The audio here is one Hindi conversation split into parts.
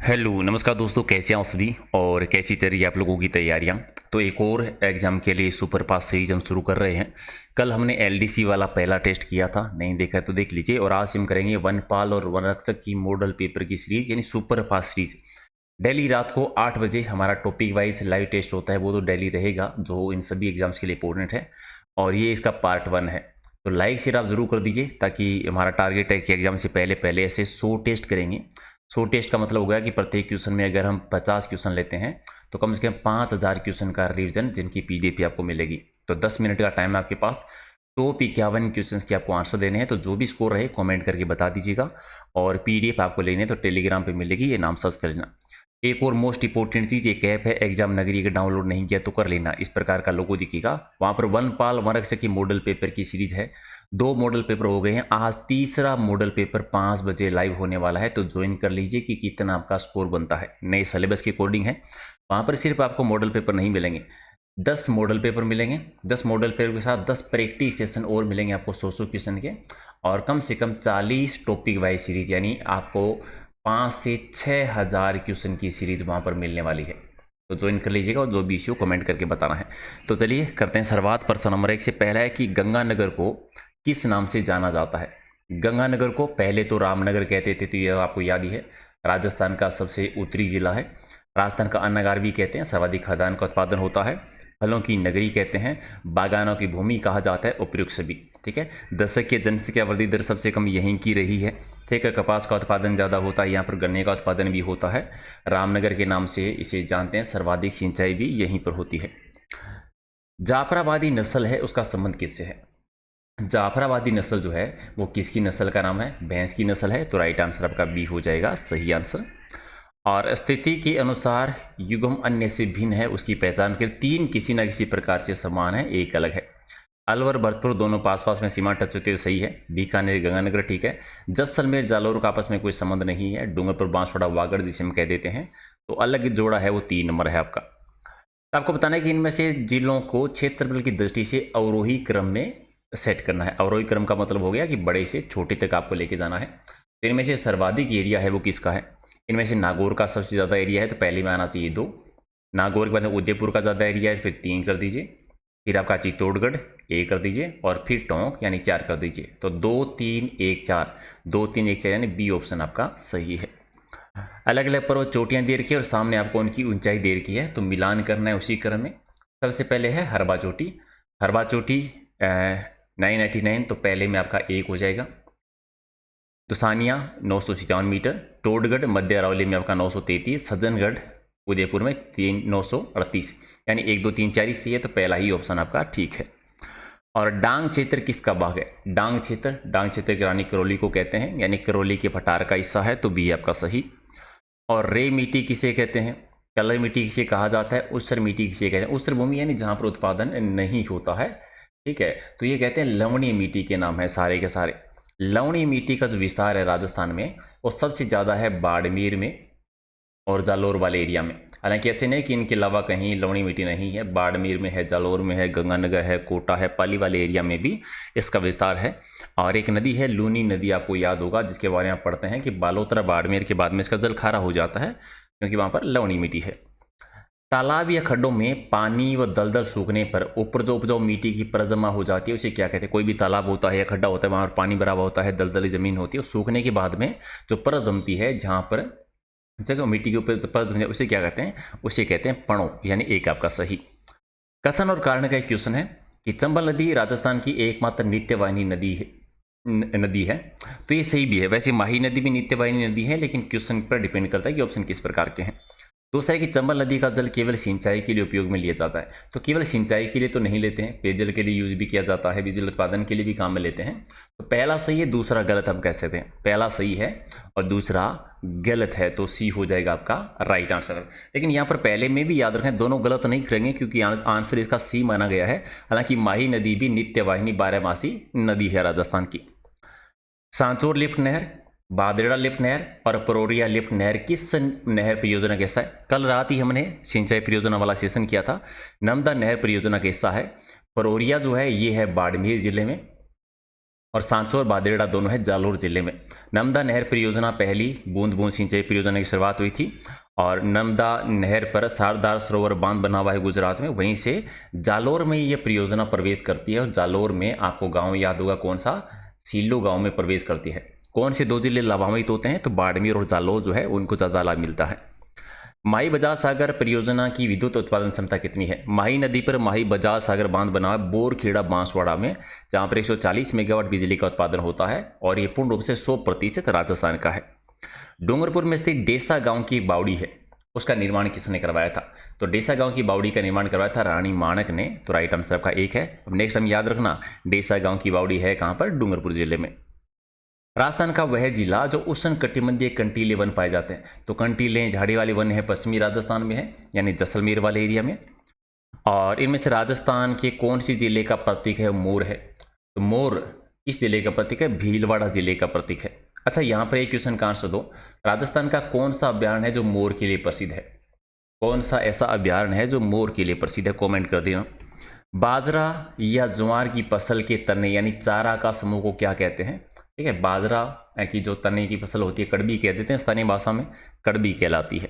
हेलो नमस्कार दोस्तों, कैसे हैं आप सभी और कैसी चल रही है आप लोगों की तैयारियां। तो एक और एग्जाम के लिए सुपर पास सीरीज हम शुरू कर रहे हैं। कल हमने एलडीसी वाला पहला टेस्ट किया था, नहीं देखा तो देख लीजिए। और आज हम करेंगे वनपाल और वनरक्षक की मॉडल पेपर की सीरीज यानी सुपर पास सीरीज। डेली रात को 8 बजे हमारा टॉपिक वाइज लाइव टेस्ट होता है, वो तो डेली रहेगा, जो इन सभी एग्जाम्स के लिए इंपॉर्टेंट है। और ये इसका पार्ट 1 है। तो लाइक शेयर आप जरूर कर दीजिए, ताकि हमारा टारगेट है कि एग्जाम से पहले पहले ऐसे 100 टेस्ट करेंगे। 100 टेस्ट का मतलब होगा कि प्रत्येक क्वेश्चन में अगर हम 50 क्वेश्चन लेते हैं तो कम से कम 5000 क्वेश्चन का रिवीजन जिनकी पीडीएफ आपको मिलेगी। तो 10 मिनट का टाइम है आपके पास। टॉप 51 क्वेश्चन के आपको आंसर देने हैं। तो जो भी स्कोर रहे कमेंट करके बता दीजिएगा। और पीडीएफ आपको लेनी है तो टेलीग्राम पे मिलेगी, ये नाम सर्च कर लेना। एक और मोस्ट इंपॉर्टेंट चीज़, एक ऐप है एग्जाम नगरी, का डाउनलोड नहीं किया तो कर लेना। इस प्रकार का लोगो दिखेगा वहाँ पर। वनपाल वनरक्षक की मॉडल पेपर की सीरीज है। 2 मॉडल पेपर हो गए हैं, आज तीसरा मॉडल पेपर 5 बजे लाइव होने वाला है। तो ज्वाइन कर लीजिए कि कितना आपका स्कोर बनता है। नए सिलेबस के अकॉर्डिंग है। वहाँ पर सिर्फ आपको मॉडल पेपर नहीं मिलेंगे, 10 मॉडल पेपर मिलेंगे। 10 मॉडल पेपर के साथ 10 प्रैक्टिस सेशन और मिलेंगे आपको 100 क्वेश्चन के। और कम से कम 40 टॉपिक वाइज सीरीज, यानी आपको 5 से 6 हज़ार क्वेश्चन की सीरीज वहाँ पर मिलने वाली है। तो ज्वाइन कर लीजिएगा और जो भी इश्यू कमेंट करके बताना है। तो चलिए करते हैं शुरुआत। प्रश्न नंबर 1 से पहला है कि गंगानगर को किस नाम से जाना जाता है। गंगानगर को पहले तो रामनगर कहते थे, तो यह आपको याद ही है। राजस्थान का सबसे उत्तरी जिला है। राजस्थान का अन्नगार भी कहते हैं, सर्वाधिक खाद्यान्न का उत्पादन होता है। फलों की नगरी कहते हैं, बागानों की भूमि कहा जाता है, उपयुक्त सभी। ठीक है। दशक की जनसंख्या वृद्धि दर सबसे कम यहीं की रही है। ठीक है। कपास का उत्पादन ज़्यादा होता है, यहाँ पर गन्ने का उत्पादन भी होता है। रामनगर के नाम से इसे जानते हैं। सर्वाधिक सिंचाई भी यहीं पर होती है। जाफराबादी नस्ल है, उसका संबंध किससे है। जाफराबादी नस्ल जो है वो किसकी नस्ल का नाम है। भैंस की नस्ल है। तो राइट आंसर आपका बी हो जाएगा सही आंसर। और स्थिति के अनुसार युग्म अन्य से भिन्न है, उसकी पहचान कर 3 किसी न किसी प्रकार से समान है, एक अलग है। अलवर भरतपुर दोनों पास पास में सीमा टच होती है, सही है। बीकानेर गंगानगर ठीक है। जैसलमेर जालौर का आपस में कोई संबंध नहीं है। डूंगरपुर बांसवाड़ा वागड़ जिसे हम कह देते हैं, तो अलग जोड़ा है, वो 3 नंबर है आपका। तो आपको बताना है कि इनमें से जिलों को क्षेत्रफल की दृष्टि से अवरोही क्रम में सेट करना है। अवरोही क्रम का मतलब हो गया कि बड़े से छोटे तक आपको लेके जाना है। तो इनमें से सर्वाधिक एरिया है वो किसका है। इनमें से नागौर का सबसे ज़्यादा एरिया है, तो पहले में आना चाहिए 2। नागौर के बाद उदयपुर का ज़्यादा एरिया है, फिर 3 कर दीजिए। फिर आपका चित्तौड़गढ़ 1 कर दीजिए, और फिर टोंक यानी 4 कर दीजिए। तो 2 3 1 4, 2 3 1 4 यानी बी ऑप्शन आपका सही है। अलग अलग पर्वत चोटियां दे रखी है और सामने आपको उनकी ऊंचाई दे रखी है, तो मिलान करना है उसी क्रम में। सबसे पहले है हरबा चोटी। हरबा चोटी 989, तो पहले में आपका 1 हो जाएगा। दुसानिया 957 मीटर। टोडगढ़ मध्य अरावली में आपका 933। सज्जनगढ़ उदयपुर में 938, यानी 1 2 3 4 सही है, तो पहला ही ऑप्शन आपका ठीक है। और डांग क्षेत्र किसका भाग है। डांग क्षेत्र की रानी करौली को कहते हैं, यानी करौली के पठार का हिस्सा है, तो बी आपका सही। और रे मिट्टी किसे कहते हैं। कलर मिट्टी किसे कहा जाता है। ऊसर मिट्टी किसे कहते हैं। ऊसर भूमि यानी जहाँ पर उत्पादन नहीं होता है। ठीक है। तो ये कहते हैं लवणीय मिट्टी के नाम है सारे के सारे। लवणीय मिट्टी का जो विस्तार है राजस्थान में, वो सबसे ज़्यादा है बाड़मेर में और जालौर वाले एरिया में। हालांकि ऐसे नहीं कि इनके अलावा कहीं लवणी मिट्टी नहीं है। बाड़मेर में है, जालौर में है, गंगानगर है, कोटा है, पाली वाले एरिया में भी इसका विस्तार है। और एक नदी है लूनी नदी, आपको याद होगा, जिसके बारे में आप पढ़ते हैं कि बालोतरा बाड़मेर के बाद में इसका जल खारा हो जाता है, क्योंकि वहाँ पर लवणी मिट्टी है। तालाब या खड्डों में पानी व दलदल सूखने पर ऊपर जो उपजाऊ मिट्टी की परत जमा हो जाती है, उसे क्या कहते हैं। कोई भी तालाब होता है या खड्डा होता है, वहाँ पर पानी भरा हुआ होता है, दलदली जमीन होती है, सूखने के बाद में जो परत जमती है, जहाँ पर जगह मिट्टी के ऊपर परत जमती है, उसे क्या कहते हैं। उसे कहते हैं पणो, यानी 1 आपका सही। कथन और कारण का एक क्वेश्चन है कि चंबल नदी राजस्थान की एकमात्र नित्यवाहिनी नदी है। तो ये सही भी है। वैसे माही नदी भी नित्यवाहिनी नदी है, लेकिन क्वेश्चन पर डिपेंड करता है कि ऑप्शन किस प्रकार के हैं। दूसरा है कि चंबल नदी का जल केवल सिंचाई के लिए उपयोग में लिया जाता है। तो केवल सिंचाई के लिए तो नहीं लेते हैं, पेयजल के लिए यूज भी किया जाता है, बिजली उत्पादन के लिए भी काम में लेते हैं। तो पहला सही है, दूसरा गलत हम कह सकते हैं। पहला सही है और दूसरा गलत है, तो सी हो जाएगा आपका राइट आंसर। लेकिन यहाँ पर पहले में भी याद रखें, दोनों गलत नहीं करेंगे, क्योंकि आंसर इसका सी माना गया है। हालांकि माही नदी भी नित्यवाहिनी 12मासी नदी है राजस्थान की। सांचौर लिफ्ट नहर, बादरेड़ा लिफ्ट नहर और परोरिया लिफ्ट नहर किस नहर परियोजना का हिस्सा है। कल रात ही हमने सिंचाई परियोजना वाला सेशन किया था। नर्मदा नहर परियोजना का हिस्सा है। परोरिया जो है ये है बाड़मेर जिले में, और सांचौर बादेड़ा दोनों है जालोर जिले में। नर्मदा नहर परियोजना पहली बूंद बूंद सिंचाई परियोजना की शुरुआत हुई थी और नर्मदा नहर पर सरदार सरोवर बांध बना हुआ है गुजरात में, वहीं से जालोर में ये परियोजना प्रवेश करती है। और जालोर में आपको गांव याद होगा कौन सा, सीलो गांव में प्रवेश करती है। कौन से दो जिले लाभान्वित होते हैं, तो बाड़मेर और जालोर जो है उनको ज़्यादा लाभ मिलता है। माही बजाज सागर परियोजना की विद्युत उत्पादन क्षमता कितनी है? माही नदी पर माही बजाज सागर बांध बना है बोरखेड़ा बांसवाड़ा में, जहां पर 140 मेगावाट बिजली का उत्पादन होता है और ये पूर्ण रूप से 100% राजस्थान का है। डूंगरपुर में स्थित डेसा गांव की बावड़ी है, उसका निर्माण किसने करवाया था? तो डेसा गांव की बावड़ी का निर्माण करवाया था रानी माणक ने, तो राइट आंसर आपका एक है। नेक्स्ट हम याद रखना, डेसा गांव की बावड़ी है कहां पर? डूंगरपुर जिले में। राजस्थान का वह जिला जो उष्ण कटिबंधीय कंटीले वन पाए जाते हैं, तो कंटीले झाड़ी वाले वन है पश्चिमी राजस्थान में है, यानी जैसलमेर वाले एरिया में। और इनमें से राजस्थान के कौन सी जिले का प्रतीक है? मोर है। तो मोर इस जिले का प्रतीक है, भीलवाड़ा जिले का प्रतीक है। अच्छा, यहाँ पर एक क्वेश्चन का आंसर दो, राजस्थान का कौन सा अभ्यारण्य है जो मोर के लिए प्रसिद्ध है? कौन सा ऐसा अभ्यारण्य है जो मोर के लिए प्रसिद्ध है? कॉमेंट कर देना। बाजरा या ज्वार की फसल के तने यानी चारा का समूह को क्या कहते हैं? ठीक है, बाजरा की जो तने की फसल होती है कड़बी कह देते हैं, स्थानीय भाषा में कड़बी कहलाती है।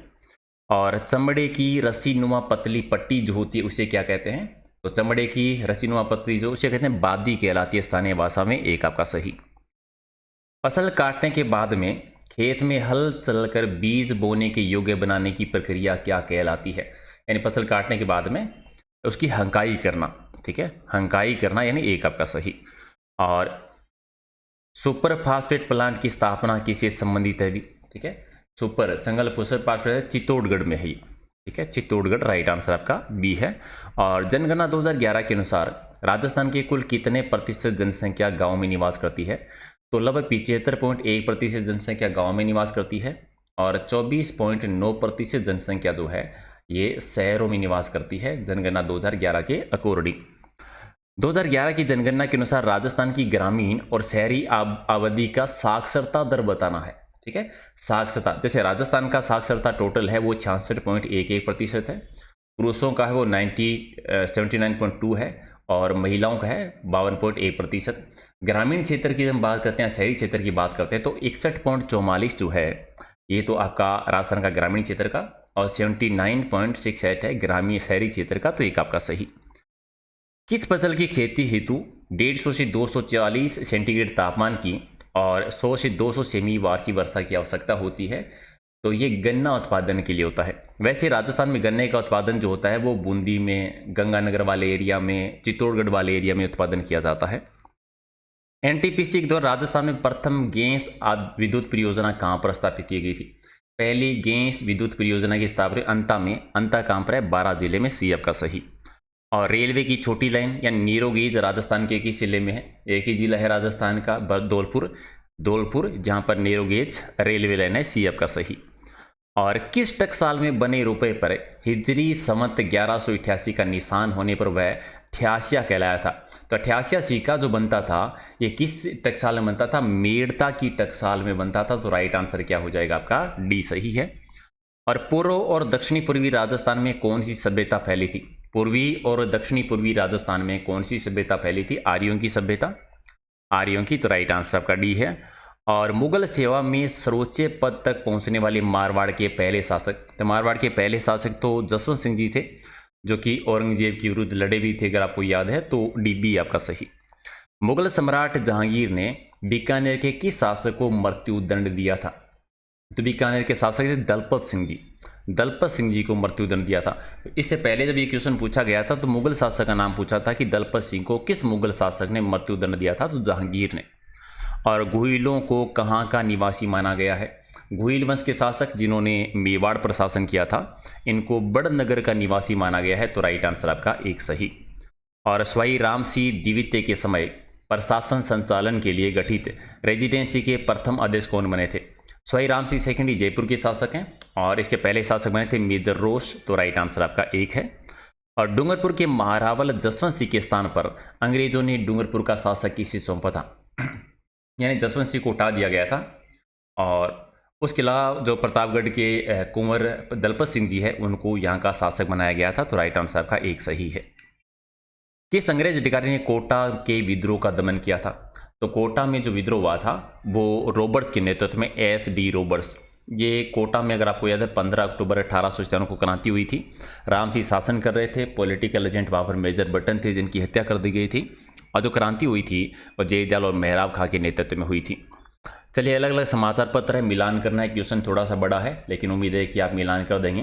और चमड़े की रस्सीनुमा पतली पट्टी जो होती है उसे क्या कहते हैं? तो चमड़े की रस्सीनुमा पतली जो उसे कहते हैं बादी कहलाती है स्थानीय भाषा में, एक आपका सही। फसल काटने के बाद में खेत में हल चलकर बीज बोने के योग्य बनाने की प्रक्रिया क्या कहलाती है? यानी फसल काटने के बाद में उसकी हंकाई करना, ठीक है, हंकाई करना, यानी एक आपका सही। और सुपर फास्फेट प्लांट की स्थापना किससे संबंधित है भी? ठीक है, सुपर संगल फॉस्फेट प्लांट चित्तौड़गढ़ में है ये, ठीक है, चित्तौड़गढ़ राइट आंसर आपका बी है। और जनगणना 2011 के अनुसार राजस्थान के कुल कितने प्रतिशत जनसंख्या गांव में निवास करती है? तो लगभग 75.1% जनसंख्या गांव में निवास करती है और 24.9% जनसंख्या जो है ये शहरों में निवास करती है, जनगणना 2011 के अकॉर्डिंग। 2011 की जनगणना के अनुसार राजस्थान की ग्रामीण और शहरी आबादी का साक्षरता दर बताना है। ठीक है, साक्षरता, जैसे राजस्थान का साक्षरता टोटल है वो 66.11% है, पुरुषों का है वो 79.2 है और महिलाओं का है 52.1%। ग्रामीण क्षेत्र की जब बात करते हैं, शहरी क्षेत्र की बात करते हैं, तो 61.44 जो है ये तो आपका राजस्थान का ग्रामीण क्षेत्र का और 79.68 है ग्रामीण शहरी क्षेत्र का, तो एक आपका सही। किस फसल की खेती हेतु 150 से 240 सेंटीग्रेड तापमान की और 100 से 200 सेमी वार्षिक वर्षा की आवश्यकता होती है? तो ये गन्ना उत्पादन के लिए होता है। वैसे राजस्थान में गन्ने का उत्पादन जो होता है वो बूंदी में, गंगानगर वाले एरिया में, चित्तौड़गढ़ वाले एरिया में उत्पादन किया जाता है। एनटीपीसी के द्वारा राजस्थान में प्रथम गैस विद्युत परियोजना कहाँ पर स्थापित की गई थी? पहली गैस विद्युत परियोजना की स्थापना अंता में, अंता कहाँ पर है? 12 जिले में, सी आपका सही। और रेलवे की छोटी लाइन या नीरो गेज राजस्थान के किस जिले में है? एक ही जिला है राजस्थान का, धौलपुर, जहां पर नीरो गेज रेलवे लाइन है, सी आपका सही। और किस टकसाल में बने रुपए पर हिजरी संवत 1188 का निशान होने पर वह 88 कहलाया था? तो 88 सिक्का जो बनता था ये किस टकसाल में बनता था? मेड़ता की टकसाल में बनता था, तो राइट आंसर क्या हो जाएगा आपका? डी सही है। और पूर्व और दक्षिणी पूर्वी राजस्थान में कौन सी सभ्यता फैली थी? पूर्वी और दक्षिणी पूर्वी राजस्थान में कौन सी सभ्यता फैली थी? आर्यों की सभ्यता, आर्यों की, तो राइट आंसर आपका डी है। और मुगल सेवा में सर्वोच्च पद तक पहुंचने वाले मारवाड़ के पहले शासक, तो मारवाड़ के पहले शासक तो जसवंत सिंह जी थे, जो कि औरंगजेब के विरुद्ध लड़े भी थे, अगर आपको याद है, तो डी बी आपका सही। मुगल सम्राट जहांगीर ने बीकानेर के किस शासक को मृत्युदंड दिया था? तो बीकानेर के शासक थे दलपत सिंह जी को मृत्युदंड दिया था। इससे पहले जब ये क्वेश्चन पूछा गया था तो मुगल शासक का नाम पूछा था कि दलपत सिंह को किस मुगल शासक ने मृत्युदंड दिया था? तो जहांगीर ने। और गुहिलों को कहाँ का निवासी माना गया है? गुहिल वंश के शासक जिन्होंने मेवाड़ पर शासन किया था, इनको बड़नगर का निवासी माना गया है, तो राइट आंसर आपका एक सही। और स्वाई राम सिंह द्वितीय के समय प्रशासन संचालन के लिए गठित रेजिडेंसी के प्रथम अध्यक्ष कौन बने थे? स्वाई राम सिंह सेकेंडरी जयपुर के शासक हैं और इसके पहले शासक बने थे मेजर रोश, तो राइट आंसर आपका एक है। और डूंगरपुर के महारावल जसवंत सिंह के स्थान पर अंग्रेजों ने डूंगरपुर का शासक किसे सौंपा था? यानी जसवंत सिंह को उठा दिया गया था और उसके अलावा जो प्रतापगढ़ के कुंवर दलपत सिंह जी है उनको यहाँ का शासक बनाया गया था, तो राइट आंसर आपका एक सही है। किस अंग्रेज अधिकारी ने कोटा के विद्रोह का दमन किया था? तो कोटा में जो विद्रोह हुआ था वो रॉबर्ट्स के नेतृत्व में, SD रॉबर्ट्स, ये कोटा में अगर आपको याद है 15 अक्टूबर 1897 को क्रांति हुई थी। राम सिंह शासन कर रहे थे, पॉलिटिकल एजेंट वहाँ पर मेजर बटन थे जिनकी हत्या कर दी गई थी, और जो क्रांति हुई थी वो जयदयाल और मेहराब खां के नेतृत्व में हुई थी। चलिए, अलग अलग समाचार पत्र है, मिलान करना है। क्वेश्चन थोड़ा सा बड़ा है लेकिन उम्मीद है कि आप मिलान कर देंगे।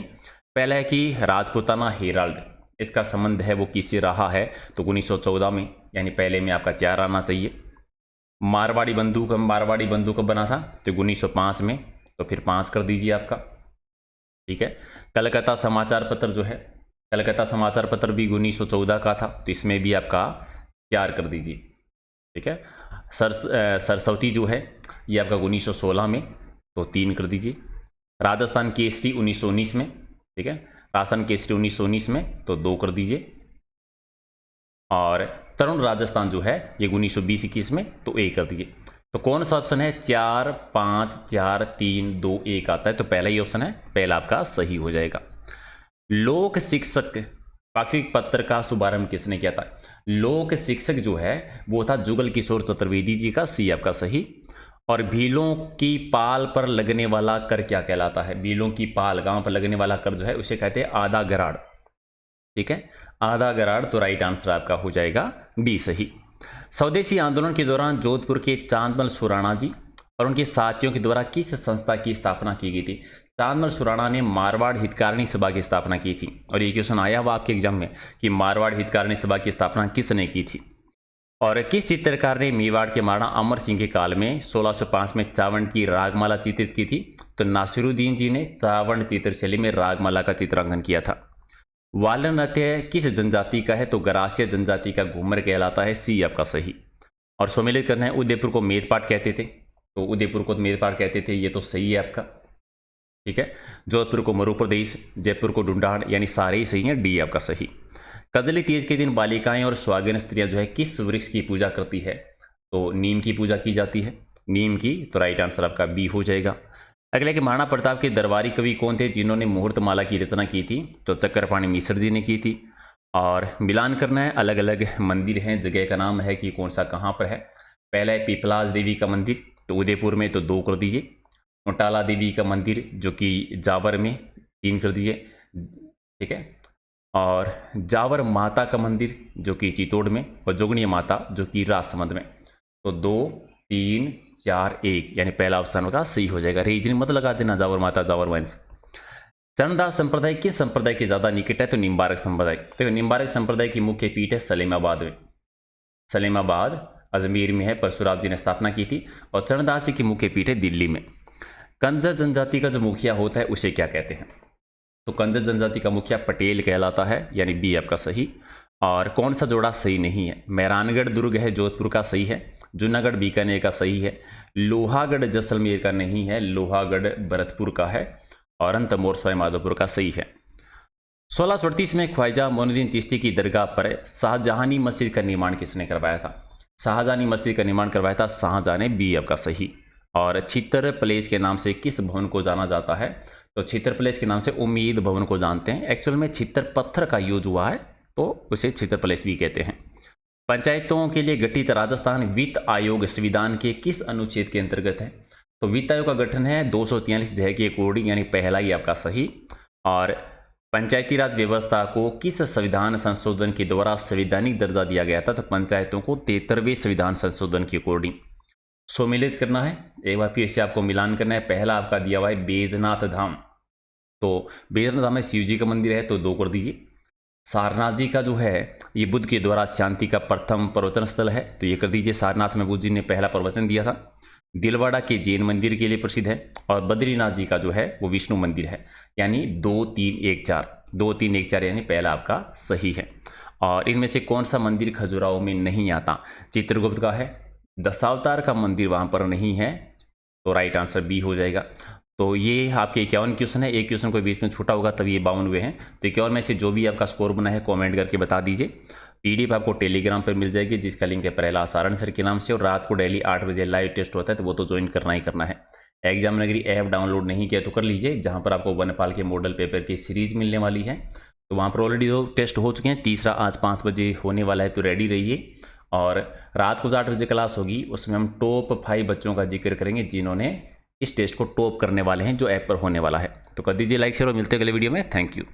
पहला है कि राजपूताना हेराल्ड, इसका संबंध है वो किससे रहा है, तो 1914 में, यानी पहले में आपका 4 आना चाहिए। मारवाड़ी बंदूक कब बना था, तो 1905 में, तो फिर 5 कर दीजिए आपका। ठीक है। कलकत्ता समाचार पत्र जो है, कलकत्ता समाचार पत्र भी 1914 का था, तो इसमें भी आपका 4 कर दीजिए। ठीक है। सरस्वती जो है ये आपका 1916 में, तो 3 कर दीजिए। राजस्थान केसरी 1919 में, ठीक है, राजस्थान केसरी 1919 में, तो 2 कर दीजिए। और तरुण राजस्थान जो है ये 1920-21 में, तो 1 कर दीजिए। तो कौन सा ऑप्शन है, 4, 5, 4, 3, 2, 1 आता है, तो पहला ही ऑप्शन है, पहला आपका सही हो जाएगा। लोक शिक्षक पाक्षिक पत्र का शुभारंभ किसने किया था, लोक शिक्षक जो है वो था जुगल किशोर चतुर्वेदी जी का, सी आपका सही। और भीलों की पाल पर लगने वाला कर क्या कहलाता है, भीलों की पाल, गांव पर लगने वाला कर जो है उसे कहते हैं आधा गराड़। ठीक है, आधा गराड़, तो राइट आंसर आपका हो जाएगा बी सही। स्वदेशी आंदोलन के दौरान जोधपुर के चांदमल सुराणा जी और उनके साथियों के द्वारा किस संस्था की स्थापना की गई थी। चांदमल सुराणा ने मारवाड़ हितकारिणी सभा की स्थापना की थी, और ये क्वेश्चन आया हुआ आपके एग्जाम में कि मारवाड़ हितकारिणी सभा की स्थापना किसने की थी। और किस चित्रकार ने मेवाड़ के महाराणा अमर सिंह के काल में 1605 में चावंड की रागमाला चित्रित की थी, तो नासिरुद्दीन जी ने चावंड चित्रशैली में रागमाला का चित्रांकन किया था। वालन नृत्य किस जनजाति का है, तो गरासिया जनजाति का घूमर कहलाता है, सी आपका सही। और सम्मिलित करना है, उदयपुर को मेदपाट कहते थे, तो उदयपुर को मेदपाट कहते थे, ये तो सही है आपका। ठीक है, जोधपुर को मरु प्रदेश, जयपुर को ढूंढाड़, यानी सारे ही सही हैं, डी आपका सही। कजली तीज के दिन बालिकाएं और स्वागन स्त्रियां जो है किस वृक्ष की पूजा करती है, तो नीम की पूजा की जाती है, नीम की, तो राइट आंसर आपका बी हो जाएगा। अगले कि महाराणा प्रताप के दरबारी कवि कौन थे जिन्होंने मुहूर्तमाला की रचना की थी, तो चक्रपाणी मिश्र जी ने की थी। और मिलान करना है, अलग अलग मंदिर हैं, जगह का नाम है कि कौन सा कहाँ पर है। पहला है पीपलाज देवी का मंदिर, तो उदयपुर में, तो 2 कर दीजिए। मोटाला देवी का मंदिर जो कि जावर में, 3 कर दीजिए। ठीक है, और जावर माता का मंदिर जो कि चित्तौड़ में, और जोगणी माता जो कि राजसमंद में, तो 2, 3, 4, 1, यानी पहला ऑप्शन का सही हो जाएगा। रीजनिंग मत लगा देना, जावर माता जावर वंश। चरणदास संप्रदाय किस संप्रदाय के ज्यादा निकट है, तो निम्बारक संप्रदाय। तो निम्बारक संप्रदाय की मुख्य पीठ है सलेमाबाद में, सलेमाबाद अजमेर में है, परशुराम जी ने स्थापना की थी। और चरणदास जी की मुख्य पीठ है दिल्ली में। कंजर जनजाति का जो मुखिया होता है उसे क्या कहते हैं, तो कंजर जनजाति का मुखिया पटेल कहलाता है, यानी बी आपका सही। और कौन सा जोड़ा सही नहीं है, मेहरानगढ़ दुर्ग है जोधपुर का, सही है। जूनागढ़ बीकानेर का सही है। लोहागढ़ जैसलमेर का नहीं है, लोहागढ़ भरतपुर का है। और अंतमोर सवाई माधोपुर का सही है। 1638 में ख्वाजा मोइनुद्दीन चिश्ती की दरगाह पर शाहजहानी मस्जिद का निर्माण किसने करवाया था, शाहजहानी मस्जिद का निर्माण करवाया था शाहजहां ने, बी आपका सही। और छितर प्लेस के नाम से किस भवन को जाना जाता है, तो छितर प्लेस के नाम से उम्मीद भवन को जानते हैं। एक्चुअल में छितर पत्थर का यूज हुआ है तो उसे छितर प्लेस भी कहते हैं। पंचायतों के लिए गठित राजस्थान वित्त आयोग संविधान के किस अनुच्छेद के अंतर्गत है, तो वित्त आयोग का गठन है 243 जय के अकॉर्डिंग, यानी पहला ही आपका सही। और पंचायती राज व्यवस्था को किस संविधान संशोधन के द्वारा संवैधानिक दर्जा दिया गया था, तो पंचायतों को 73वें संविधान संशोधन के अकॉर्डिंग। सम्मिलित करना है, एक बार फिर से आपको मिलान करना है। पहला आपका दिया हुआ है बैजनाथ धाम, तो बैजनाथ धाम में शिव जी का मंदिर है, तो 2 कर दीजिए। सारनाथ जी का जो है ये बुद्ध के द्वारा शांति का प्रथम प्रवचन स्थल है, तो ये कर दीजिए। सारनाथ में बुद्ध जी ने पहला प्रवचन दिया था। दिलवाड़ा के जैन मंदिर के लिए प्रसिद्ध है। और बद्रीनाथ जी का जो है वो विष्णु मंदिर है, यानी 2, 3, 1, 4, 2, 3, 1, 4, यानी पहला आपका सही है। और इनमें से कौन सा मंदिर खजुराहो में नहीं आता, चित्रगुप्त का है। दशावतार का मंदिर वहाँ पर नहीं है, तो राइट आंसर बी हो जाएगा। तो ये आपके 51 क्वेश्चन है, एक क्वेश्चन कोई बीच में छूटा होगा तब ये 52 हुए हैं। तो 51 में से जो भी आपका स्कोर बना है कमेंट करके बता दीजिए। पीडीएफ आपको टेलीग्राम पर मिल जाएगी जिसका लिंक है प्रहलाद सारण सर के नाम से। और रात को डेली 8 बजे लाइव टेस्ट होता है, तो वो तो ज्वाइन करना ही करना है। एग्जाम नगरी ऐप डाउनलोड नहीं किया तो कर लीजिए, जहाँ पर आपको वनपाल के मॉडल पेपर की सीरीज मिलने वाली है। तो वहाँ पर ऑलरेडी 2 टेस्ट हो चुके हैं, तीसरा आज 5 बजे होने वाला है, तो रेडी रहिए। और रात को 8 बजे क्लास होगी, उसमें हम टॉप 5 बच्चों का जिक्र करेंगे जिन्होंने इस टेस्ट को टॉप करने वाले हैं, जो ऐप पर होने वाला है। तो कर दीजिए लाइक शेयर और मिलते हैं अगले वीडियो में। Thank you.